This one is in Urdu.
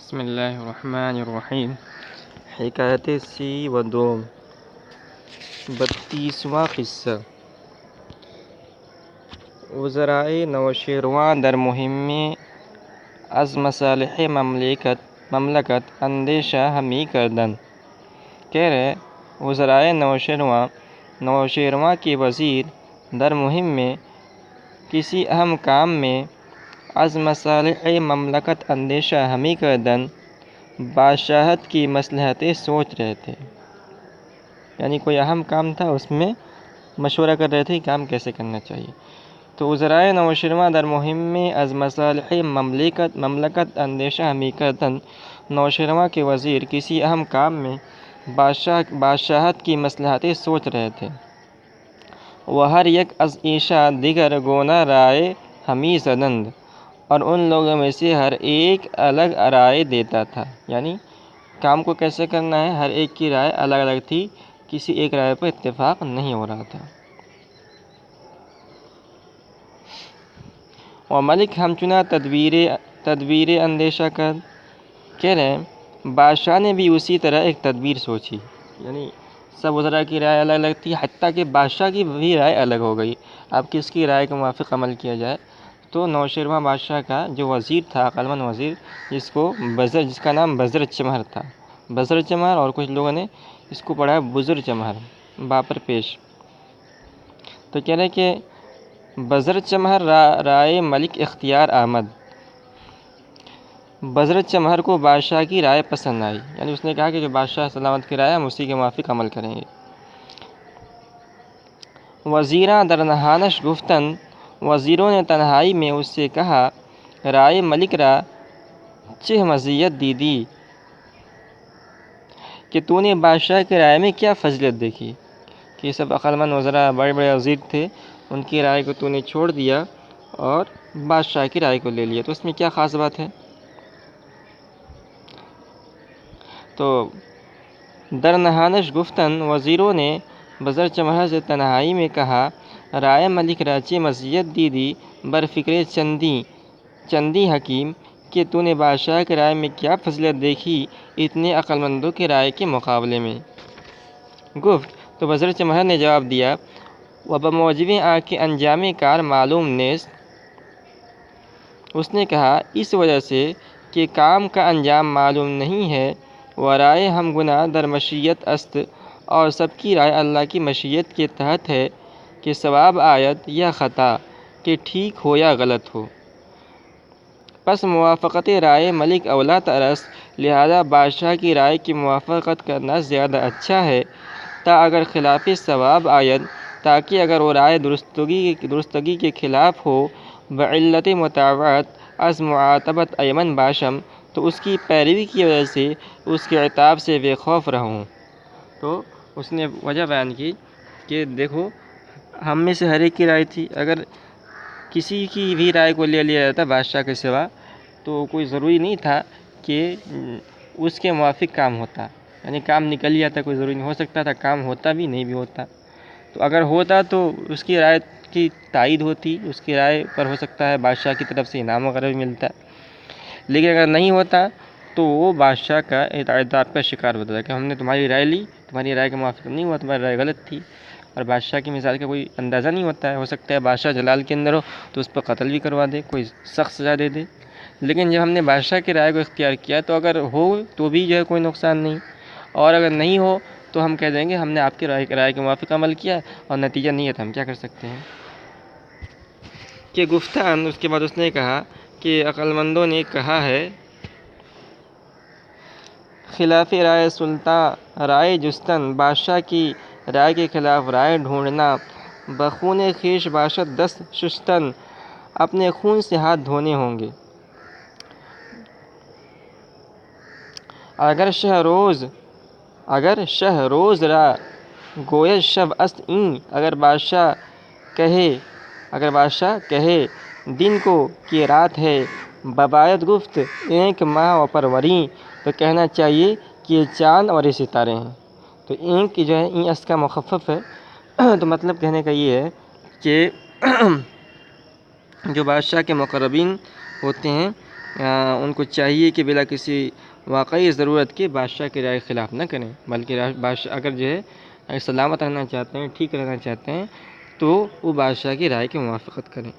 بسم اللہ الرحمن الرحیم۔ حکایت سی و دوم، 32واں قصہ۔ وزرائے نوشیروان در مہم میں از مصالح مملکت اندیشہ ہمی کردند۔ کہہ رہے وزرائے نوشیروان کے وزیر در مہم میں کسی اہم کام میں از مصالح مملکت اندیشہ ہمی کردند، بادشاہت کی مصلحتیں سوچ رہے تھے۔ یعنی کوئی اہم کام تھا، اس میں مشورہ کر رہے تھے کہ کام کیسے کرنا چاہیے۔ تو وزرائے نوشیروان در مہم میں از مصالح مملکت اندیشہ ہمی کردند، نوشیروان کے وزیر کسی اہم کام میں بادشاہت کی مصلحتیں سوچ رہے تھے۔ وہ ہر یک از ایشا دیگر گونا رائے ہمی زدند، اور ان لوگوں میں سے ہر ایک الگ رائے دیتا تھا۔ یعنی کام کو کیسے کرنا ہے، ہر ایک کی رائے الگ الگ تھی، کسی ایک رائے پر اتفاق نہیں ہو رہا تھا۔ اور ملک ہمچنا تدبیر اندیشہ کر، کہہ رہے ہیں بادشاہ نے بھی اسی طرح ایک تدبیر سوچی۔ یعنی سب وزراء کی رائے الگ الگ تھی، حتیٰ کہ بادشاہ کی بھی رائے الگ ہو گئی۔ اب کس کی رائے کے موافق عمل کیا جائے؟ تو نوشیروان بادشاہ کا جو وزیر تھا، عقل مند وزیر، جس کا نام بزر چمہر تھا، بزر چمہر، اور کچھ لوگوں نے اس کو پڑھا ہے بزر چمہر، باپر پیش۔ تو کہہ رہے کہ بزر چمہر رائے ملک اختیار آمد، بزر چمہر کو بادشاہ کی رائے پسند آئی۔ یعنی اس نے کہا کہ جو بادشاہ سلامت کی رائے ہم اسی کے موافق عمل کریں گے۔ وزیراں در نہانش گفتن، وزیروں نے تنہائی میں اس سے کہا، رائے ملک را چہ مزیت دیدی، کہ تو نے بادشاہ کی رائے میں کیا فضیلت دیکھی؟ کہ سب عقل مند وزراء، بڑے بڑے وزیر تھے، ان کی رائے کو تو نے چھوڑ دیا اور بادشاہ کی رائے کو لے لیا، تو اس میں کیا خاص بات ہے؟ تو در نہانش گفتن، وزیروں نے بزر چمہر سے تنہائی میں کہا، رائے ملک را چہ مزیت دیدی بر فکر چندی حکیم، کہ تو نے بادشاہ کی رائے میں کیا فضیلت دیکھی اتنے عقل مندوں کی رائے کے مقابلے میں؟ گفت تو بزر چمہر نے جواب دیا، و بموجب آں کہ انجام کار معلوم نیست۔ اس نے کہا اس وجہ سے کہ کام کا انجام معلوم نہیں ہے، و رائے ہم گناہ در مشیت است، اور سب کی رائے اللہ کی مشیت کے تحت ہے، کہ صواب آید یا خطا، کہ ٹھیک ہو یا غلط ہو۔ پس موافقت رائے ملک اولا ترس، لہذا بادشاہ کی رائے کی موافقت کرنا زیادہ اچھا ہے، تا اگر خلاف صواب آید، تاکہ اگر وہ رائے درستگی کے خلاف ہو، بعلت متابعت از معاتبت ایمن باشم، تو اس کی پیروی کی وجہ سے اس کے عتاب سے بے خوف رہوں۔ تو اس نے وجہ بیان کی کہ دیکھو، ہم میں سے ہر ایک کی رائے تھی، اگر کسی کی بھی رائے کو لے لیا جاتا بادشاہ کے سوا، تو کوئی ضروری نہیں تھا کہ اس کے موافق کام ہوتا، یعنی کام نکل جاتا، کوئی ضروری نہیں، ہو سکتا تھا کام ہوتا بھی، نہیں بھی ہوتا۔ تو اگر ہوتا تو اس کی رائے کی تائید ہوتی، اس کی رائے پر ہو سکتا ہے بادشاہ کی طرف سے انعام وغیرہ بھی ملتا، لیکن اگر نہیں ہوتا تو وہ بادشاہ کا اعتراض کا شکار ہوتا ہے کہ ہم نے تمہاری رائے لی، تمہاری رائے کے موافق نہیں ہوا، تمہاری رائے غلط تھی۔ اور بادشاہ کی مثال کا کوئی اندازہ نہیں ہوتا ہے، ہو سکتا ہے بادشاہ جلال کے اندر ہو تو اس پر قتل بھی کروا دے، کوئی سخت سزا دے دے۔ لیکن جب ہم نے بادشاہ کی رائے کو اختیار کیا، تو اگر ہو تو بھی جو ہے کوئی نقصان نہیں، اور اگر نہیں ہو تو ہم کہہ دیں گے ہم نے آپ کی رائے کے موافق عمل کیا، اور نتیجہ نہیں ہے تو ہم کیا کر سکتے ہیں؟ کہ گفتان، اس کے بعد اس نے کہا کہ عقل مندوں نے کہا ہے، خلاف رائے سلطان رائے جستن، بادشاہ کی رائے کے خلاف رائے ڈھونڈنا، بخون خویش باشد دست شستن، اپنے خون سے ہاتھ دھونے ہوں گے۔ اگر شہ روز را گوید شب است این، اگر بادشاہ کہے دن کو کہ رات ہے، بباید گفت اینک ماہ و پروری، تو کہنا چاہیے کہ یہ چاند اور یہ ستارے ہیں۔ تو اینک جو ہے این اس کا مخفف ہے، تو مطلب کہنے کا یہ ہے کہ جو بادشاہ کے مقربین ہوتے ہیں ان کو چاہیے کہ بلا کسی واقعی ضرورت کے بادشاہ کی رائے کے خلاف نہ کریں، بلکہ بادشاہ اگر جو ہے اگر سلامت رہنا چاہتے ہیں، ٹھیک رہنا چاہتے ہیں، تو وہ بادشاہ کی رائے کی موافقت کریں۔